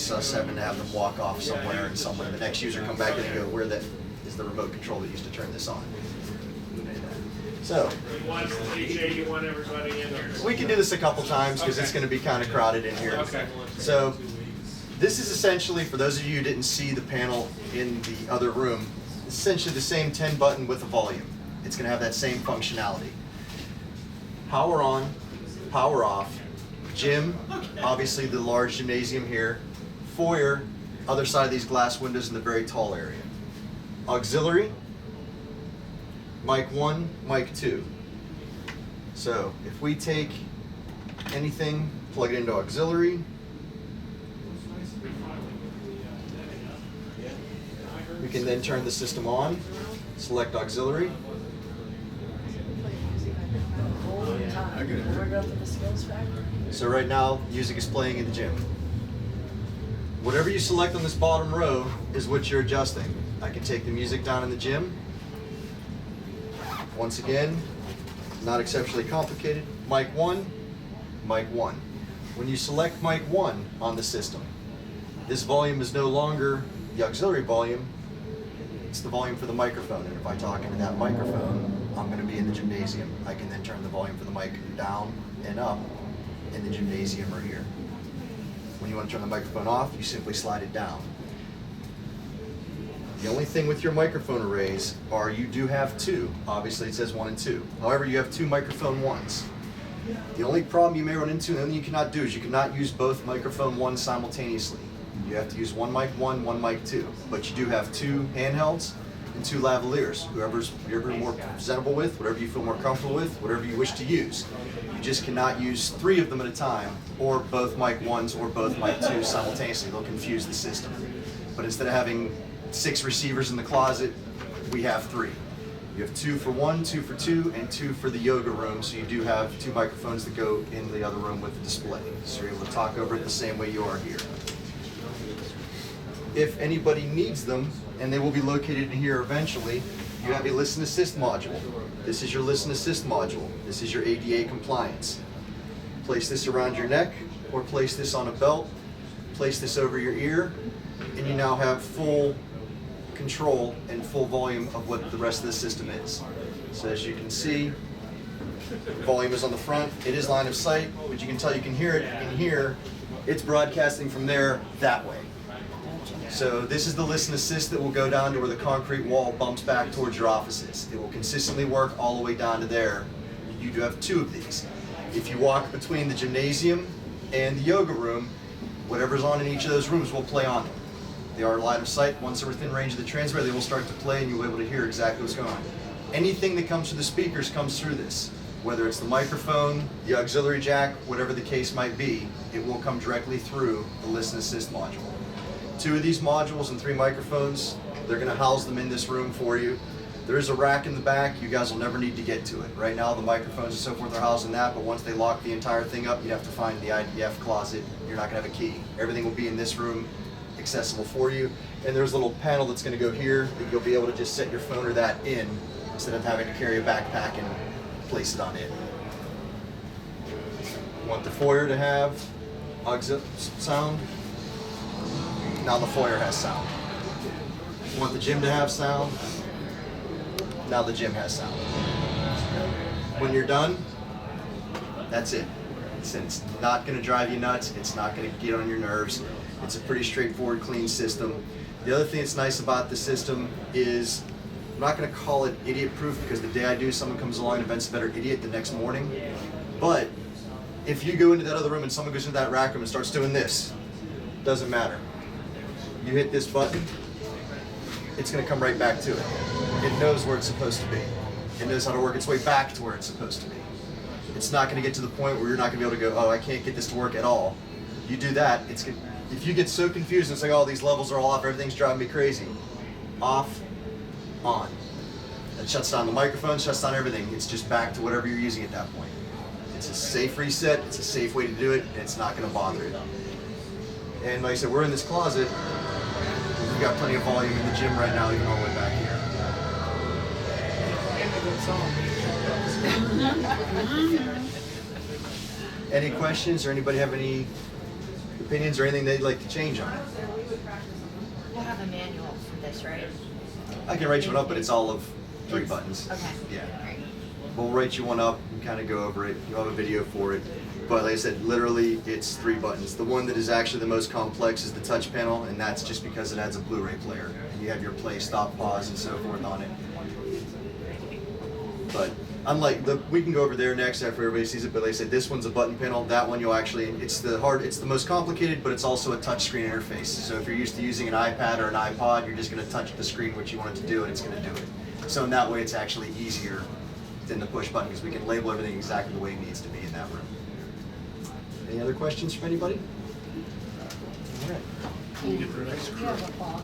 replace seven to have them walk off somewhere, and someone, the next user come back in and go, where that is the remote control that used to turn this on. So we can do this a couple times because it's going to be kind of crowded in here. Okay. So this is essentially, for those of you who didn't see the panel in the other room, essentially the same 10 button with a volume. It's going to have that same functionality. Power on, power off, gym, obviously the large gymnasium here, foyer, other side of these glass windows in the very tall area. Auxiliary, mic 1, mic 2. So if we take anything, plug it into auxiliary, we can then turn the system on, select auxiliary. So right now, music is playing in the gym. Whatever you select on this bottom row is what you're adjusting. I can take the music down in the gym. Once again, not exceptionally complicated. Mic 1, mic 1. When you select mic 1 on the system, this volume is no longer the auxiliary volume, it's the volume for the microphone. And if I talk into that microphone, I'm going to be in the gymnasium. I can then turn the volume for the mic down and up in the gymnasium or here. When you want to turn the microphone off, you simply slide it down. The only thing with your microphone arrays are you do have two. Obviously it says 1 and 2. However, you have two microphone 1s. The only problem you may run into, and the only thing you cannot do, is you cannot use both microphone 1s simultaneously. You have to use one mic 1, one mic 2. But you do have two handhelds and two lavaliers. Whoever you're more presentable with, whatever you feel more comfortable with, whatever you wish to use. You just cannot use 3 of them at a time, or both mic 1s or both mic 2s simultaneously. They'll confuse the system. But instead of having 6 receivers in the closet, we have 3. You have 2 for 1, 2 for 2, and 2 for the yoga room, so you do have 2 microphones that go in the other room with the display. So you're able to talk over it the same way you are here. If anybody needs them, and they will be located in here eventually, you have a listen assist module. This is your listen assist module. This is your ADA compliance. Place this around your neck, or place this on a belt, place this over your ear, and you now have full control and full volume of what the rest of the system is. So as you can see, volume is on the front. It is line of sight, but you can tell you can hear it in here. It's broadcasting from there that way. So this is the listen assist that will go down to where the concrete wall bumps back towards your offices. It will consistently work all the way down to there. You do have 2 of these. If you walk between the gymnasium and the yoga room, whatever's on in each of those rooms will play on them. They are line of sight. Once they're within range of the transmitter, they will start to play and you'll be able to hear exactly what's going on. Anything that comes through the speakers comes through this. Whether it's the microphone, the auxiliary jack, whatever the case might be, it will come directly through the listen assist module. 2 of these modules and 3 microphones, they're going to house them in this room for you. There is a rack in the back. You guys will never need to get to it. Right now the microphones and so forth are housed in that, but once they lock the entire thing up, you have to find the IDF closet. You're not going to have a key. Everything will be in this room, accessible for you. And there's a little panel that's going to go here that you'll be able to just set your phone or that in instead of having to carry a backpack and place it on it. You want the foyer to have auxiliary sound. Now the foyer has sound. You want the gym to have sound. Now the gym has sound. When you're done, that's it. It's not going to drive you nuts. It's not going to get on your nerves. It's a pretty straightforward, clean system. The other thing that's nice about the system is, I'm not going to call it idiot-proof because the day I do, someone comes along and invents a better idiot the next morning. But if you go into that other room and someone goes into that rack room and starts doing this, doesn't matter. You hit this button, it's going to come right back to it. It knows where it's supposed to be. It knows how to work its way back to where it's supposed to be. It's not going to get to the point where you're not going to be able to go, oh, I can't get this to work at all. You do that, it's good. If you get so confused and it's like, oh, these levels are all off, everything's driving me crazy. Off, on. That shuts down the microphone, shuts down everything. It's just back to whatever you're using at that point. It's a safe reset, it's a safe way to do it, and it's not going to bother you. And like I said, we're in this closet. We've got plenty of volume in the gym right now, even all the way back here. Any questions or anybody have any opinions or anything they'd like to change on it. We'll have a manual for this, right? I can write you one up, but it's all of 3 buttons. Okay. Yeah. Great. We'll write you one up and kind of go over it. You'll have a video for it. But like I said, literally it's 3 buttons. The one that is actually the most complex is the touch panel, and that's just because it adds a Blu-ray player. And you have your play, stop, pause, and so forth on it. But unlike we can go over there next after everybody sees it, but like I said, this one's a button panel. That one you'll actually, it's the most complicated, but it's also a touch screen interface. So if you're used to using an iPad or an iPod, you're just gonna touch the screen what you want it to do, and it's gonna do it. So in that way, it's actually easier than the push button, because we can label everything exactly the way it needs to be in that room. Any other questions from anybody? All right. Can you get the next